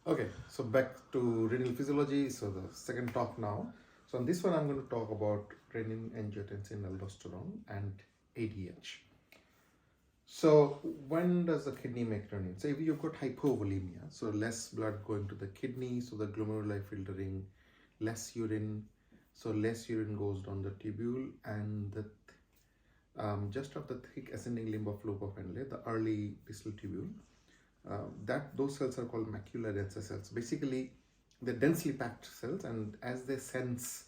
Okay, so back to renal physiology. So the second talk now. So on this one, I'm going to talk about renin angiotensin aldosterone and ADH. So when does the kidney make renin? So if you've got hypovolemia, so less blood going to the kidney, so the glomeruli filtering less urine, so less urine goes down the tubule, and the just of the thick ascending limb of lobe of Henle, the early distal tubule, that those cells are called macular denser cells. Basically, they're densely packed cells, and as they sense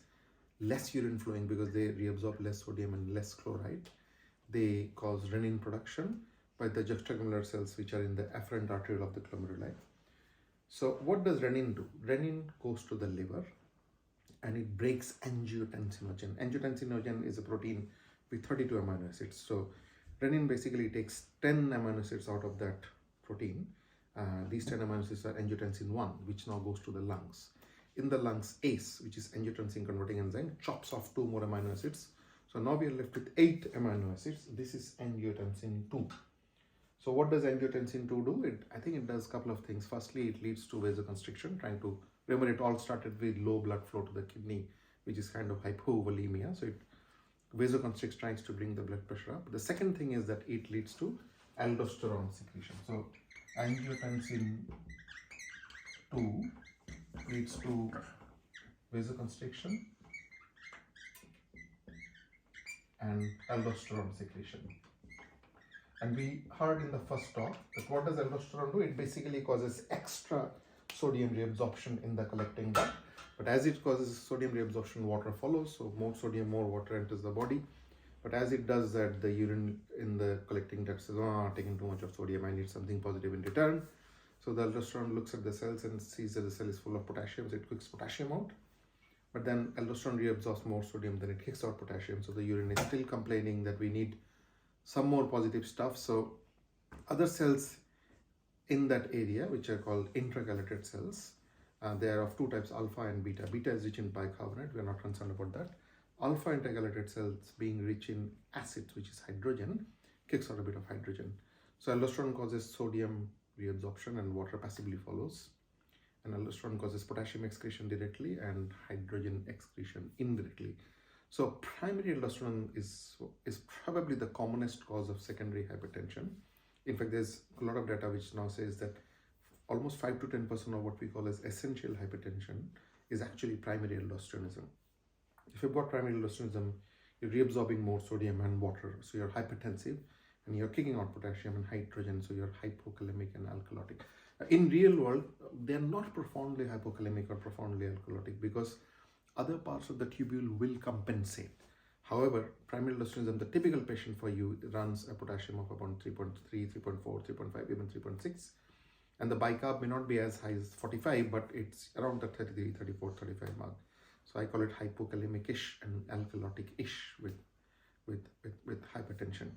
less urine flowing because they reabsorb less sodium and less chloride, they cause renin production by the juxtaglomerular cells which are in the afferent arteriole of the glomeruli. So what does renin do? Renin goes to the liver and it breaks angiotensinogen. Angiotensinogen is a protein with 32 amino acids. So renin basically takes 10 amino acids out of that protein. These 10 amino acids are angiotensin 1, which now goes to the lungs. In the lungs, ACE, which is angiotensin converting enzyme, chops off 2 more amino acids. So now we are left with 8 amino acids. This is angiotensin 2. So what does angiotensin 2 do? I think it does a couple of things. Firstly, it leads to vasoconstriction, remember it all started with low blood flow to the kidney, which is kind of hypovolemia. So it vasoconstricts, tries to bring the blood pressure up. The second thing is that it leads to aldosterone secretion. So angiotensin 2 leads to vasoconstriction and aldosterone secretion. And we heard in the first talk that what does aldosterone do? It basically causes extra sodium reabsorption in the collecting duct. But as it causes sodium reabsorption, water follows. So more sodium, more water enters the body. But as it does that, the urine in the collecting duct says, oh, taking too much of sodium, I need something positive in return. So the aldosterone looks at the cells and sees that the cell is full of potassium, so it kicks potassium out. But then aldosterone reabsorbs more sodium than it kicks out potassium. So the urine is still complaining that we need some more positive stuff. So other cells in that area, which are called intracalated cells, they are of two types, alpha and beta. Beta is rich in bicarbonate, we are not concerned about that. Alpha intracalated cells, being rich in acids, which is hydrogen, kicks out a bit of hydrogen. So aldosterone causes sodium reabsorption and water passively follows. And aldosterone causes potassium excretion directly and hydrogen excretion indirectly. So primary aldosterone is probably the commonest cause of secondary hypertension. In fact, there's a lot of data which now says that almost 5 to 10% of what we call as essential hypertension is actually primary aldosteronism. If you've got primary aldosteronism, you're reabsorbing more sodium and water, so you're hypertensive, and you're kicking out potassium and hydrogen, so you're hypokalemic and alkalotic. In real world, they're not profoundly hypokalemic or profoundly alkalotic because other parts of the tubule will compensate. However, primary aldosteronism, the typical patient for you runs a potassium of about 3.3, 3.4, 3.5, even 3.6. And the bicarb may not be as high as 45, but it's around the 33, 34, 35 mark. So I call it hypokalemic-ish and alkalotic-ish with hypertension.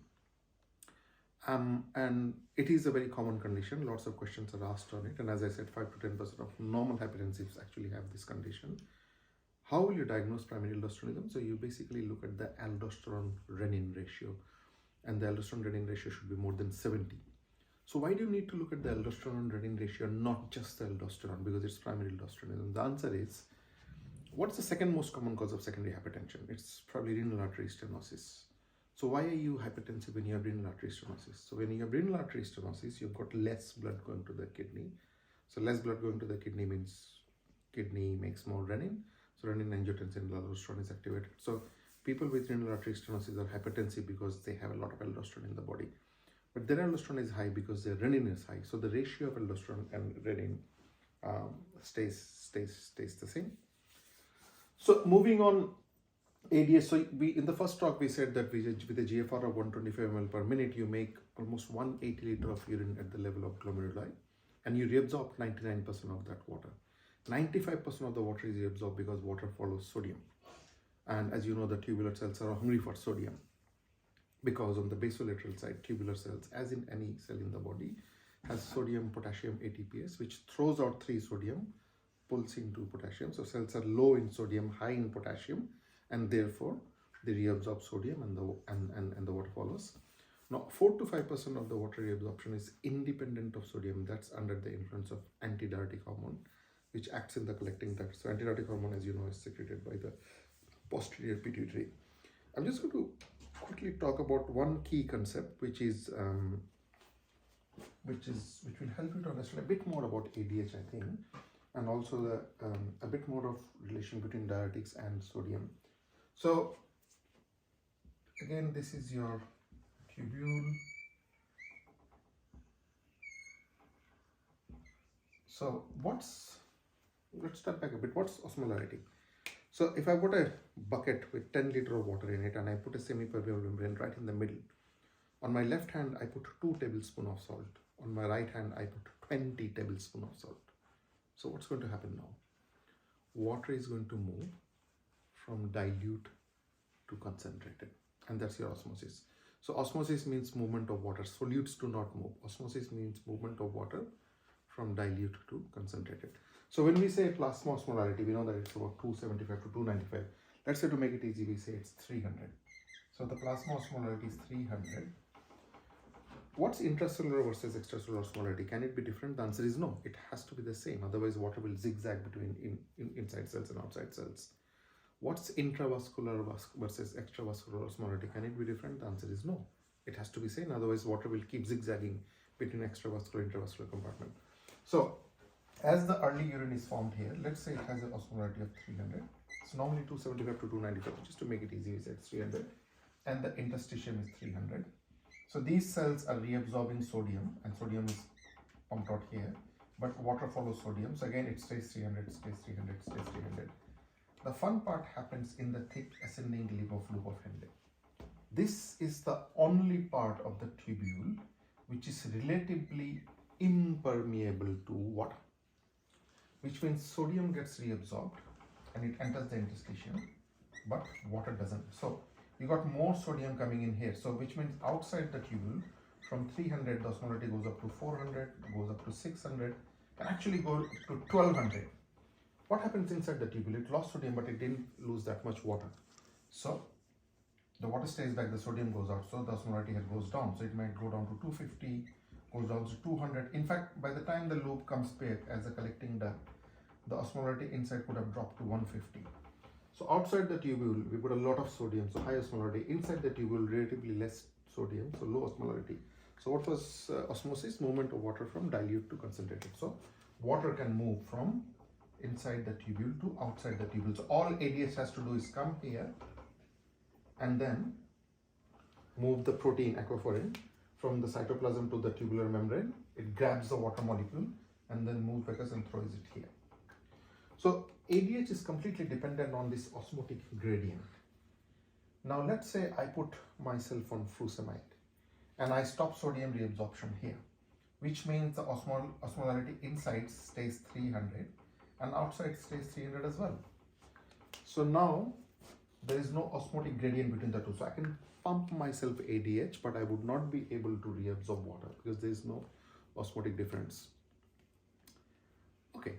And it is a very common condition. Lots of questions are asked on it. And as I said, 5 to 10% of normal hypertensives actually have this condition. How will you diagnose primary aldosteronism? So you basically look at the aldosterone-renin ratio, and the aldosterone-renin ratio should be more than 70. So why do you need to look at the aldosterone-renin ratio, not just the aldosterone, because it's primary aldosteronism? The answer is, what's the second most common cause of secondary hypertension? It's probably renal artery stenosis. So why are you hypertensive when you have renal artery stenosis? So when you have renal artery stenosis, you've got less blood going to the kidney. So less blood going to the kidney means kidney makes more renin. So renin angiotensin aldosterone is activated. So people with renal artery stenosis are hypertensive because they have a lot of aldosterone in the body. But their aldosterone is high because their renin is high. So the ratio of aldosterone and renin stays the same. So moving on, ADH. So in the first talk we said that with a GFR of 125 ml per minute, you make almost 180 liter of urine at the level of glomeruli, and you reabsorb 99% of that water. 95% of the water is reabsorbed because water follows sodium. And as you know, the tubular cells are hungry for sodium because on the basolateral side, tubular cells, as in any cell in the body, has sodium, potassium, ATPase, which throws out 3 sodium, pulls into potassium. So cells are low in sodium, high in potassium, and therefore they reabsorb sodium and the water follows. Now, 4 to 5% of the water reabsorption is independent of sodium. That's under the influence of antidiuretic hormone, which acts in the collecting duct. So, antidiuretic hormone, as you know, is secreted by the posterior pituitary. I'm just going to quickly talk about one key concept, which will help you to understand a bit more about ADH, I think, and also a bit more of relation between diuretics and sodium. So, again, this is your tubule. So let's step back a bit. What's osmolarity? So if I put a bucket with 10 liters of water in it and I put a semi-permeable membrane right in the middle, on my left hand I put 2 tablespoons of salt. On my right hand I put 20 tablespoons of salt. So what's going to happen now? Water is going to move from dilute to concentrated, and that's your osmosis. So osmosis means movement of water. Solutes do not move. Osmosis means movement of water from dilute to concentrated. So when we say plasma osmolarity, we know that it's about 275 to 295. Let's say to make it easy, we say it's 300. So the plasma osmolarity is 300. What's intracellular versus extracellular osmolarity? Can it be different? The answer is no. It has to be the same. Otherwise, water will zigzag between inside cells and outside cells. What's intravascular versus extravascular osmolarity? Can it be different? The answer is no. It has to be same. Otherwise, water will keep zigzagging between extravascular and intravascular compartment. So, as the early urine is formed here, let's say it has an osmolarity of 300. It's normally 275 to 295. Just to make it easy, we said 300. And the interstitium is 300. So these cells are reabsorbing sodium, and sodium is pumped out here. But water follows sodium. So again, it stays 300, stays 300, stays 300. The fun part happens in the thick ascending lip of Henle. This is the only part of the tubule which is relatively impermeable to water, which means sodium gets reabsorbed and it enters the interstitium, but water doesn't. So you got more sodium coming in here. So which means outside the tubule, from 300, the osmolarity goes up to 400, goes up to 600, and actually go to 1200. What happens inside the tubule? It lost sodium, but it didn't lose that much water. So the water stays back, the sodium goes out, so the osmolarity here goes down. So it might go down to 250, goes down to 200. In fact, by the time the loop comes back as a collecting duct, the osmolarity inside could have dropped to 150. So outside the tubule, we put a lot of sodium, so high osmolarity. Inside the tubule, relatively less sodium, so low osmolarity. So what was osmosis? Movement of water from dilute to concentrated. So water can move from inside the tubule to outside the tubule. So all ADH has to do is come here and then move the protein aquaporin from the cytoplasm to the tubular membrane. It grabs the water molecule and then moves back and throws it here. So ADH is completely dependent on this osmotic gradient. Now let's say I put myself on furosemide and I stop sodium reabsorption here, which means the osmolarity inside stays 300 and outside stays 300 as well. So now there is no osmotic gradient between the two. So I can pump myself ADH, but I would not be able to reabsorb water because there is no osmotic difference. Okay,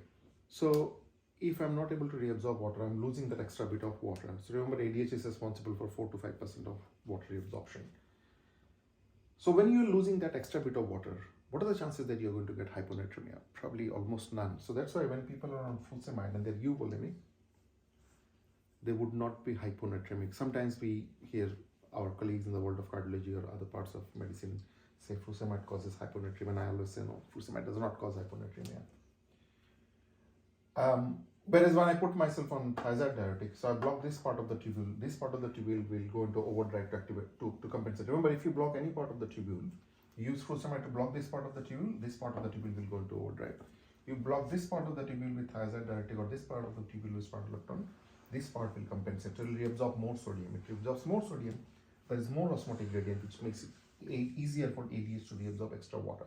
so if I'm not able to reabsorb water, I'm losing that extra bit of water. So remember, ADH is responsible for 4 to 5% of water reabsorption. So when you're losing that extra bit of water, what are the chances that you're going to get hyponatremia? Probably almost none. So that's why when people are on furosemide and they're euvolemic, they would not be hyponatremic. Sometimes we hear our colleagues in the world of cardiology or other parts of medicine say furosemide causes hyponatremia, and I always say no, furosemide does not cause hyponatremia. Whereas when I put myself on thiazide diuretic, so I block this part of the tubule, this part of the tubule will go into overdrive to activate to compensate. Remember, if you block any part of the tubule, you use furosemide to block this part of the tubule, this part of the tubule will go into overdrive. You block this part of the tubule with thiazide diuretic or this part of the tubule with spartolactone, this part will compensate. It will reabsorb more sodium. It reabsorbs more sodium, there is more osmotic gradient, which makes it easier for ADH to reabsorb extra water.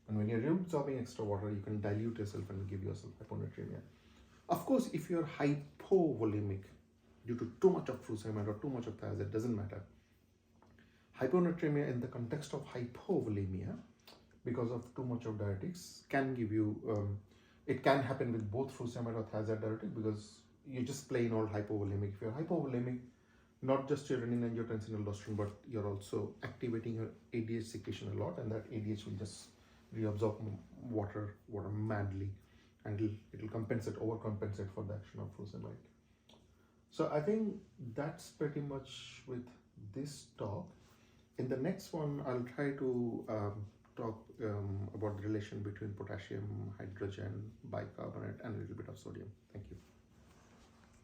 And when you're reabsorbing extra water, you can dilute yourself and give yourself hyponatremia. Of course, if you're hypovolemic due to too much of furosemide or too much of thiazide, doesn't matter. Hyponatremia in the context of hypovolemia, because of too much of diuretics, can give you, it can happen with both furosemide or thiazide diuretic because you're just plain old hypovolemic. If you're hypovolemic, not just your renin angiotensin aldosterone, but you're also activating your ADH secretion a lot, and that ADH will just reabsorb water madly, and it'll compensate, overcompensate for the action of furosemide. So I think that's pretty much with this talk. In the next one, I'll try to talk about the relation between potassium, hydrogen, bicarbonate, and a little bit of sodium. Thank you.